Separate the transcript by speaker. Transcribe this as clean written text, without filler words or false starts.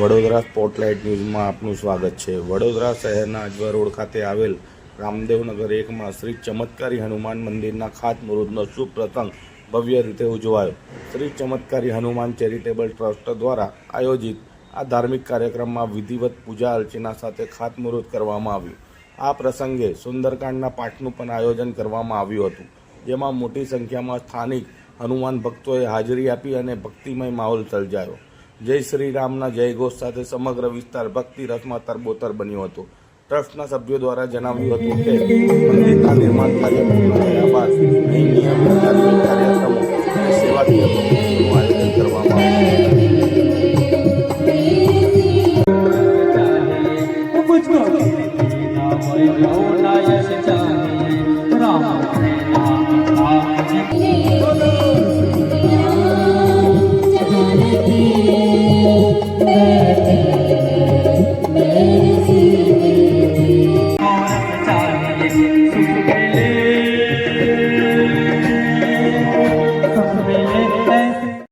Speaker 1: Vadodara spotlight ન્યૂઝમાં આપનું સ્વાગત છે। વડોદરા શહેરના અજવા રોડ ખાતે આવેલ રામદેવનગર 1માં શ્રી ચમત્કારી હનુમાન મંદિરના ખાતમુહૂર્તનો શુભ પ્રસંગ ભવ્ય રીતે ઉજવાયો। શ્રી ચમત્કારી હનુમાન ચેરિટેબલ ટ્રસ્ટ દ્વારા આયોજિત આ ધાર્મિક કાર્યક્રમમાં વિધિવત પૂજા અર્ચના સાથે ખાતમુહૂર્ત કરવામાં આવ્યું। આ પ્રસંગે સુંદરકાંડના પાઠનું પણ આયોજન કરવામાં આવ્યું હતું, જેમાં મોટી સંખ્યામાં સ્થાનિક હનુમાન ભક્તોએ હાજરી આપી અને ભક્તિમય માહોલ સર્જાયો। જય શ્રી રામના જયઘોષ સાથે સમગ્ર વિસ્તાર ભક્તિ રસમાં તરબોતર બન્યો હતો। ટ્રસ્ટના સભ્યો દ્વારા જણાવ્યું હતું કે મંદિરના નિર્માણ કાર્ય પૂર્ણ થયા બાદ